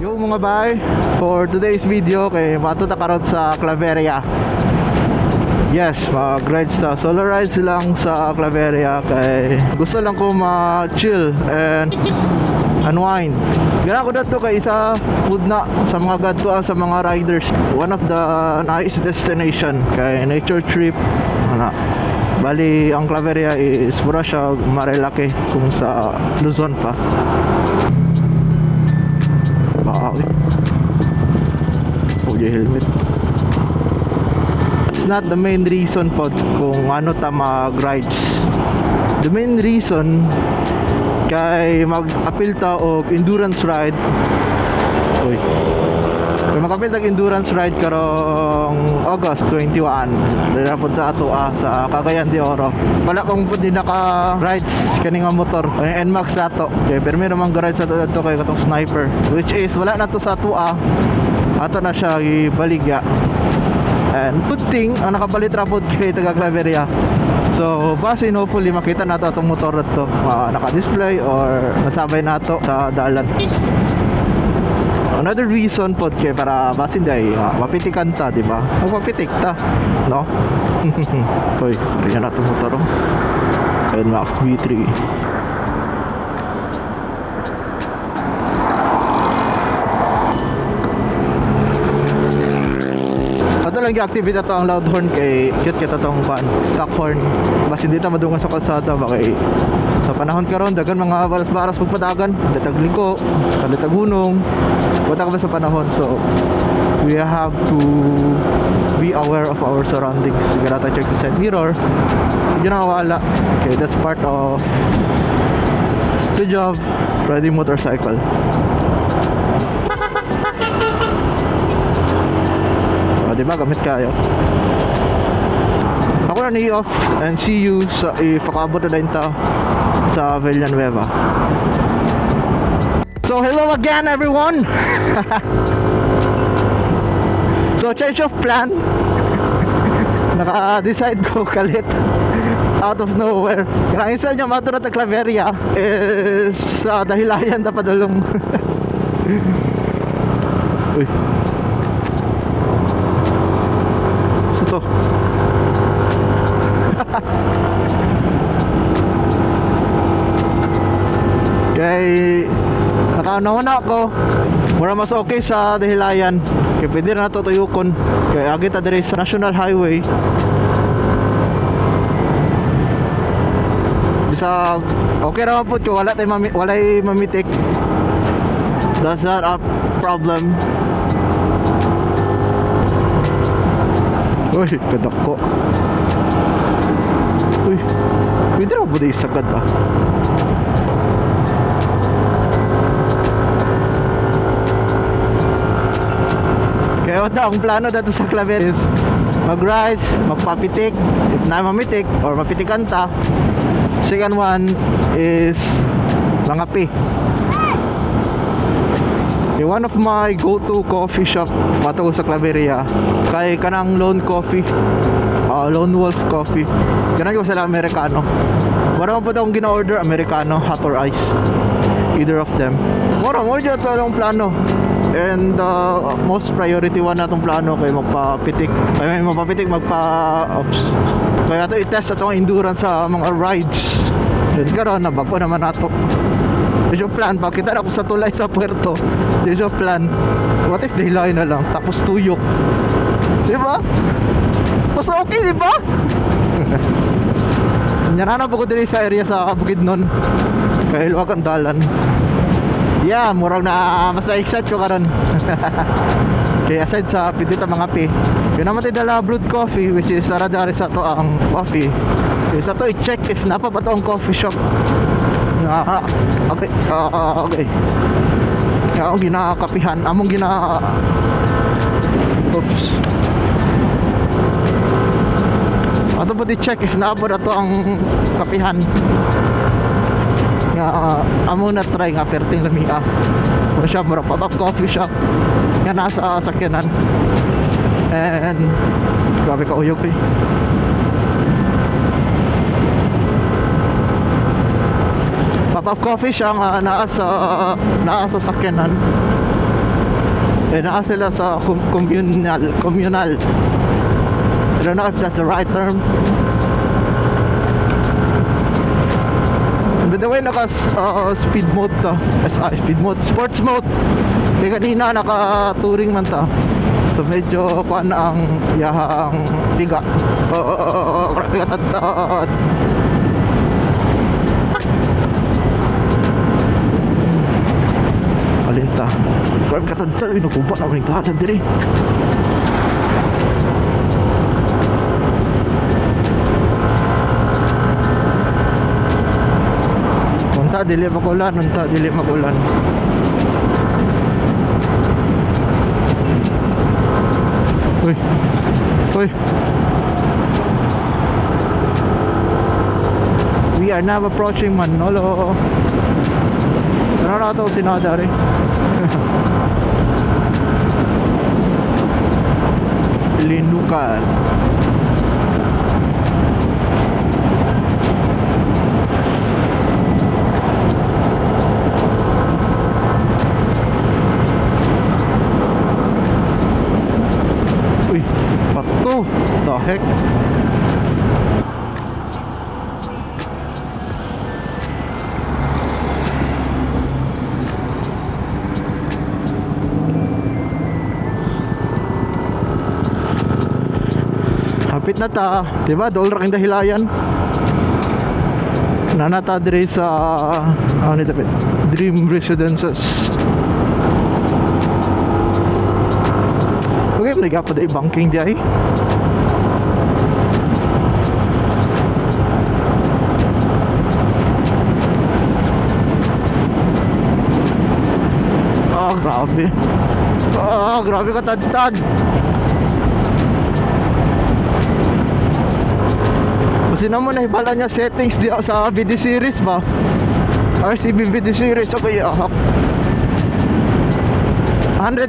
Yo mga bay, for today's video kay matuta karon sa Claveria. Yes, mag-ride sa solo rides lang sa Claveria kay gusto lang ko ma-chill and unwind. Gana ko dito kay isa food na sa mga gadtuan sa mga riders. One of the nice destination kay nature trip. Ano, bali ang Claveria is pura siya marilaki kung sa Luzon pa. Helmet. It's not the main reason po kung ano ta mag-rides. The main reason kay mag-apil ta og endurance ride. Uy. Kay mag-apil ta og endurance ride karong August 21. Dira po sa ato sa Cagayan de Oro. Wala kong pud naka-rides kani nga motor. Ang NMAX ato. Kay permi naman ga-ride sa ato kay katong sniper, which is wala na to sa ato ato na siya ibaligya. And good thing ang nakabalit rapod kay taga Claveria. So basin hopefully makita nato atong motor to naka-display or nasabay nato sa dalan. Another reason pod kay para basin day mapitikan ta, di ba? Magpapitik ta, no? Hoy, riyan nato motor. NMAX V3. Lang yung activity ito ang loud horn kay cute kita itong stock horn. Mas hindi ta madungan sa kalsada ba kay sa panahon karon dagan mga baras-baras pagpadagan, datag liko, datag hunong. Wala ka ba sa panahon, so we have to be aware of our surroundings. We gotta check the side mirror. Hindi na wala. Okay, that's part of the job riding motorcycle. Diba gamit kayo. Ako na ni-off and see you sa ifakabot na din ta sa Villanueva. So hello again everyone. So change of plan. Naka-decide ko kalit out of nowhere. Kaya isa niya mato na ta Claveria is sa dahilayan na padulong. Uy. To kay nakaanawan na ako mura mas okay sa dahilayan kay pwede na ito tuyukon kay agit adre sa National Highway bisa okay naman po kung wala walay mamitik. That's not a problem. Uy, kadak ko. Uy, pwede na ba da isagad ba? Kaya wala ang plano dito sa Claveria is mag-rides, magpapitik, if na mamitik or mapitikan ta. Second one is mangapi. One of my go-to coffee shop pato sa Claveria kay kanang Lone Coffee, Lone Wolf Coffee. Kanang ko sila Americano. Wala man po akong gina-order Americano, hot or ice, either of them. Mura mo dyan ito ang plano. And most priority one natong plano kay magpapitik. Kaya may magpapitik kaya ito i-test atong endurance sa mga rides. Then karon na bago naman nato. There's your plan, pakita na ako sa tulay sa puerto. There's your plan. What if daylight na lang, tapos tuyok? Diba? Mas okay, diba? Nyanana po ko din sa area sa Bukidnon. Kaya luwag ang dalan. Yeah, murang na mas na-excite ko karon. Kaya aside sa pindita mga pi, yun naman tayo dala brewed coffee, which is saradari sa to ang coffee. Kaya sa to i-check if napa ba to ang coffee shop. Okay, okay. Kaya akong ginakapihan, among oops. Ato po di-check if napa na to ang kapihan. Amo na try nga perting lamia. Mura siya, mura pop-up coffee shop nga nasa sakyanan. And grabe ka uyog eh. Pop-up coffee siya nga naa sa sakyanan. naa sila sa communal. I don't know if that's the right term. By the way, naka speed mode to. Speed mode, sports mode. Kaya kanina naka touring man to. So medyo kuan ang yahang tiga. Grabe katad. Alinta. Grabe katad. Inukuba na rin katad diri. Unta dili makulan, unta dili makulan. Uy. Uy. We are now approaching Manolo. Ano na ito sinadari? Linukan. Uy, pato. The heck? Hapit na ta, diba? Dool ra king dahilayan. Nanata dire sa ano nito, Dream Residences. Okay, may pa da banking di ay. Grabe. Grabe katad-tad. Kasi naman nahibala niya settings di sa VD series ba? RCB VD series. Okay, 100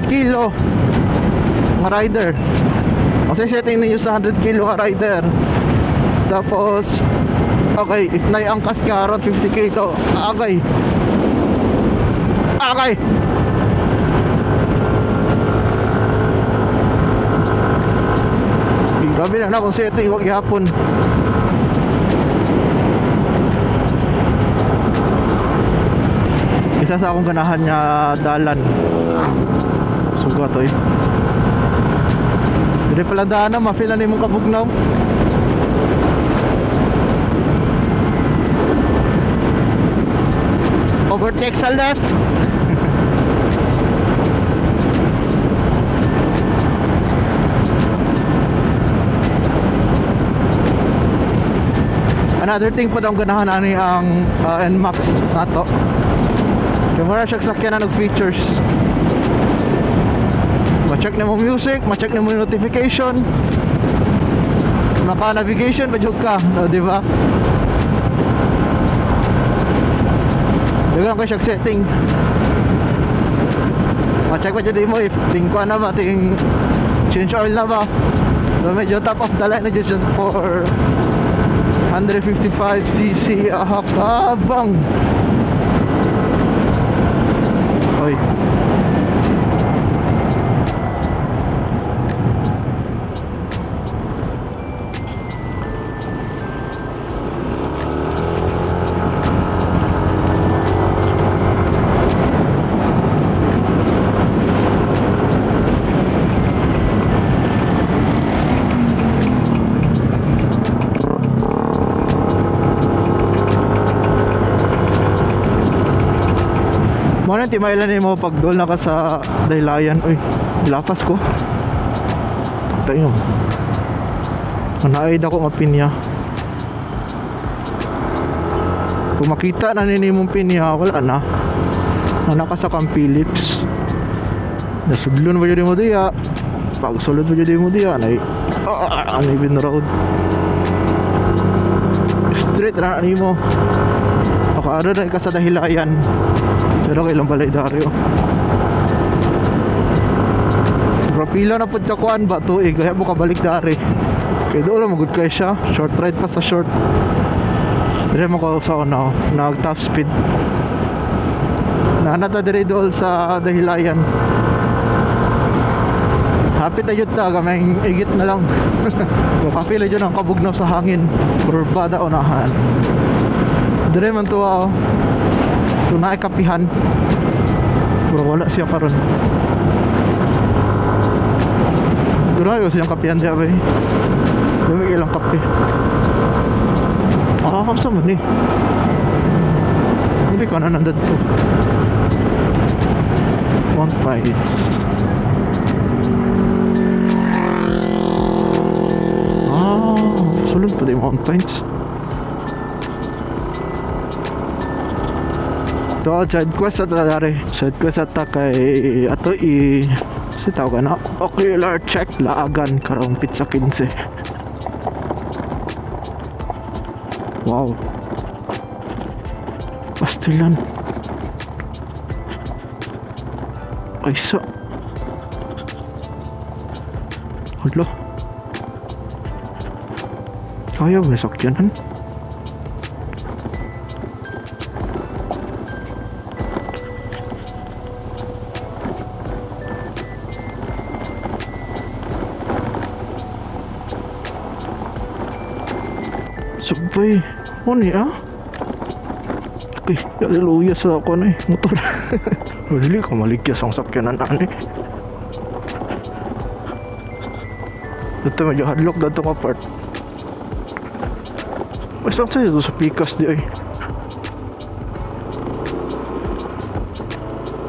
kilo nga rider. Kasi setting ninyo sa 100 kilo nga rider. Tapos okay, if naiangkas ka around 50 kilo. Okay. Okay. Grabe na kung setting wag ihapon. Isa sa akong ganahan niya dalan. Suga to eh. Hindi pala daan na, ma-feel na mong kabugnaw. Overtake sa left. Another thing pa daw ganahan ani ang NMAX nato. Kamera siya sakyan na nag-features. Ma-check na mo music, ma-check na mo notification. Maka-navigation, ma-jog ka, no, di ba? Dagang ko siya setting. Ma-check pa dyan mo if tingkuan na ba, ting change oil na ba. So medyo top of the line na dyan just for 155cc kabang. Oy. Muna timailan ni mo pag doon na ka sa dahilayan. Uy, lapas ko. Tayo. Manaid ako nga pinya. Kung makita na nini mong pinya, wala na. Naka sa Camp Phillips. Nasudlon ba yun mo diya? Pag sulod ba yun mo diya? Ano yung road? Straight na ano mo. Makaaro na ka sa dahilayan. Pero kailang balay Dario. Rapila na po siya kuhan ba tuig. Kaya mo kabalik dari. Kaya doon lang magod kayo siya. Short ride pa sa short. Dire mo ko sa una. Nag top speed. Nanata dire doon sa dahilayan. Hapit na yun ta, kaming igit na lang. Makafila dyan ang kabugnaw sa hangin. Kurbada unahan. Dire man tuwa, oh. Ito na ay kapihan. Pero wala siya karon. Durayo siyang kapihan siya ba eh. Dami ilang kape. Kamsa mo ni. Hindi ka na nandad to. One Pines. Sulod pa din Mount Pines. Ito, side quest at nangyari. Side quest at kay ato kasi tawag na ocular check laagan karong pizza 15. Wow, pastilan ay sa hala kaya ba nasakyanan? Sabay, ano ya? Okay, hallelujah sa ako na motor. Dili ka maligya sa sakyanan ani. Ito medyo hadlock daw itong apart. Mas lang sa'yo sa Pikas di ay.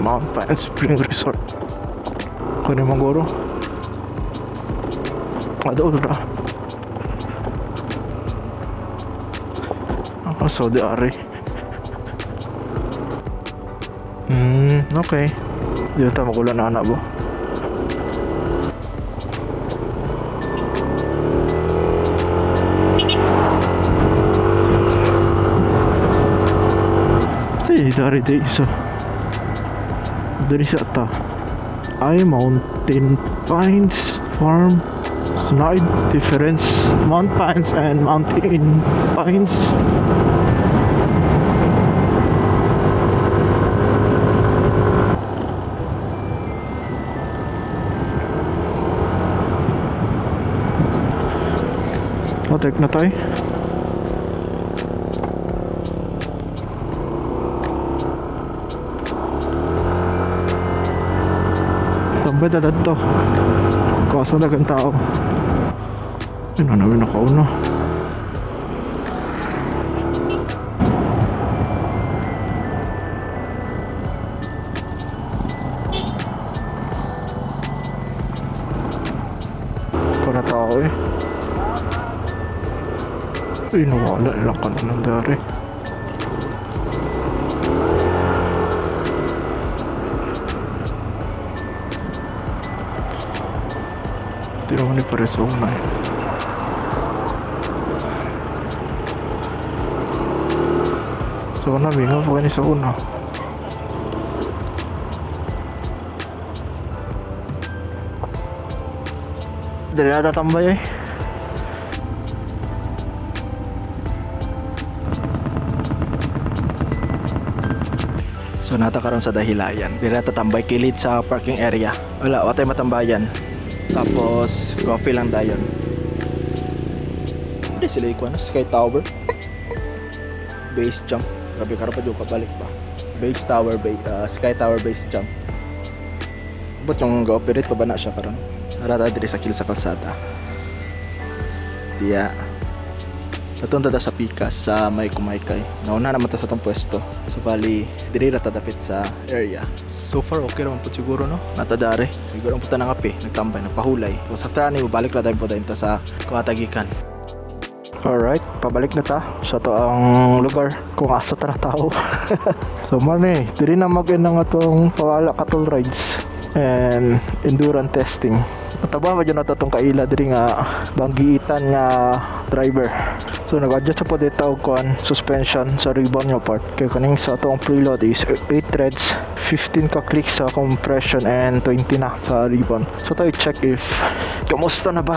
Mount Pines Spring Resort. Kaya naman goro. Adaw na. Saudi Arabia. Okay. Dito tayo magulan na anak mo. Dari isa. Dari sa ta. Ay Mountain Pines Farm. Slight difference. Mount Pines and Mountain Pines. Take na tayo. Tambay na dito. Kaso na kang tao. Yun na namin nakauna. Para tao eh. Ay, nawala lang ka na ng dari. Hindi naman ni pares una eh. So, namin nga po sa una. Dali na tatambay eh. So natakaroon sa dahilayan. Dili tatambay kilid sa parking area. Wala tayo matambayan. Tapos coffee lang dayon. Hindi sila ikuan Sky Tower. Base jump. Grabe ka pa dyan kabalik pa. Base Tower, Sky Tower base jump. Ba't yung ga-operate pa ba na siya karon? Narata diri sa kil sa kalsada. Diya. Natunta ta sa Pikas sa may Kumaykay. Nauna naman ta sa tong pwesto. So bali, diri ra tatapit sa area. So far okay raman po siguro no. Natadare. Siguro po ta nang kape, nagtambay, nagpahulay. Tapos after ani balik ra tayo po ta sa Katagikan. Alright, pabalik na ta sa to ang lugar kung asa tara tao. So man diri na mag-end ng atong pawala cattle rides and endurance testing. Mataba ba dyan na itong kaila diri nga banggiitan nga driver. So nag-adjust sa po dito og suspension sa ribbon nga part. Kaya kaning sa itong preload is 8 threads, 15 ka clicks sa compression and 20 na sa ribbon. So tayo check if kamusta na ba,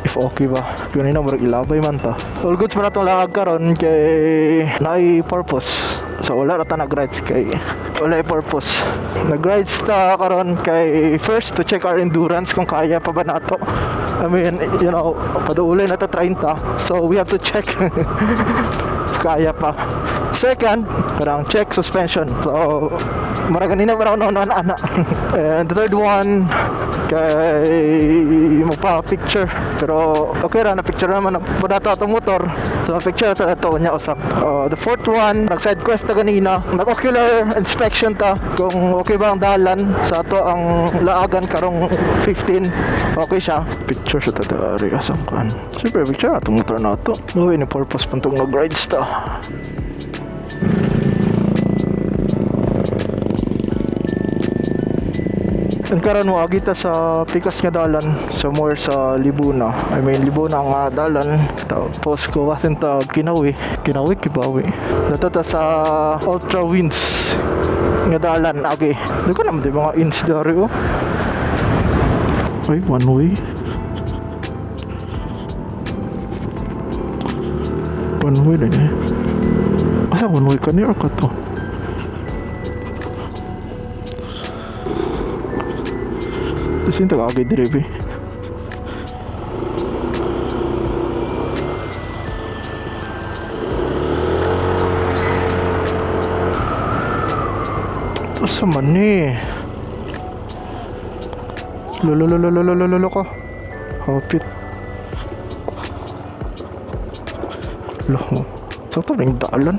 if okay ba. Kanina marag ilabay man ta. All goods pa na itong lakag karon kay naay purpose So wala rata nag-rides kay wala purpose. Nag-rides ta karon kay first to check our endurance kung kaya pa ba nato. I mean, you know, paduulay na to 30. So we have to check if kaya pa. Second, parang check suspension. So mara ganina ba ako ana. And the third one kay magpa-picture. Pero okay ra na picture naman na padato atong motor. So picture ta to nya usap. The fourth one, nag-side quest ta ganina. Nag-ocular inspection ta kung okay ba ang dalan sa ato ang laagan karong 15. Okay siya. Picture sa tadari asang kan. Siyempre picture atong motor na to. Uy, ni purpose pantong nag-rides ta. And karon mo agita sa pikas nga dalan somewhere sa Libuna. I mean Libuna nga dalan. Tapos ko wasin ta Kinawi Kibawi. Natata sa Ultra Winds nga dalan. Okay. Di ko naman di mga ins dari oh. Ay, one way. One way din eh. Asa one way kanina ka to? Kasi yung tagagay direbe. Ito sa mani. Lolo ka. Hapit. Loh. Saan ito rin dalan?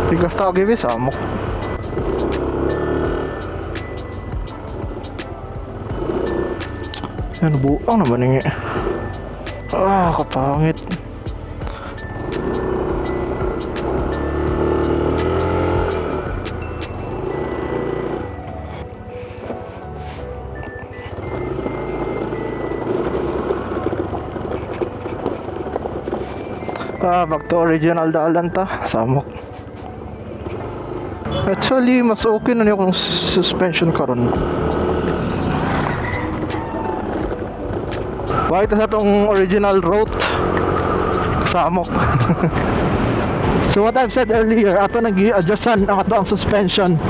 Tigas tao gibi samok. Yan, buang naman nga. Kapangit. Back to original dalan ta. Samok. Actually, mas okay na niya kung suspension karon. Bakit sa itong original route samok. So what I've said earlier, ato nag-adjustan ang ato ang suspension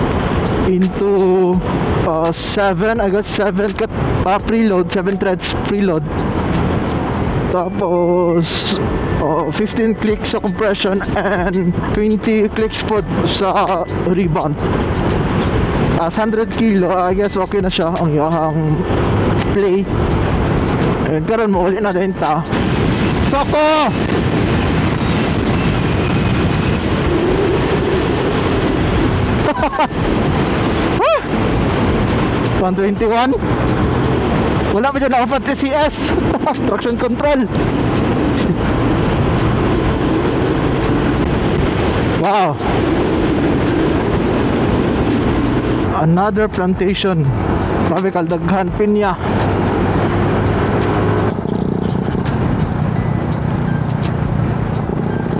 into 7, I guess 7 cut preload, 7 threads preload. Tapos 15 clicks sa compression and 20 clicks po sa rebound. As 100 kilo, I guess okay na siya ang yung plate. And karon mo uli na din ta. Soko! Huh! 121. Wala pa dyan na-off at TCS. Traction control. Wow. Another plantation. Grabe kaldaghan pinya.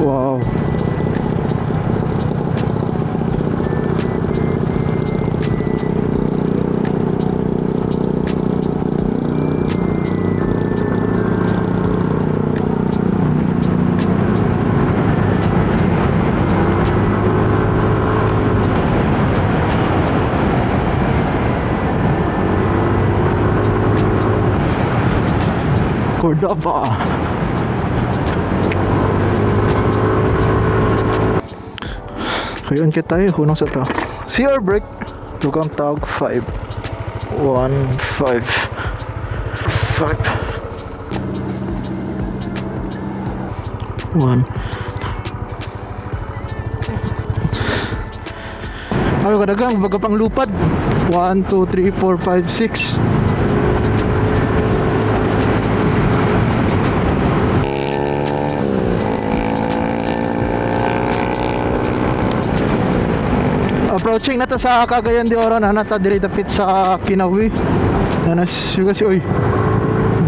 Wow. Cordova. Kayon kita hunong sa ta. CR brake. Tugang tag 5. 1 5 5 1. Ano kadagang baga pang lupad. 1 2 3 4 5 6. Approaching na to sa Cagayan de Oro na nata diri dapit sa Kinawi. Nanas kasi oy.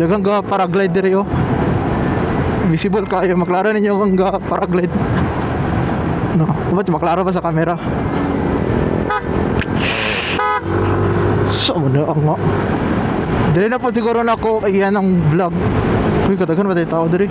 Dagang ga paraglide dire oh. Visible kayo, maklaro ninyo kung ga paraglide. No, ba't maklaro pa sa camera? So, ano nga. Dili na po siguro na ako ayan ang vlog. Uy, katagan ba tayo tao dire?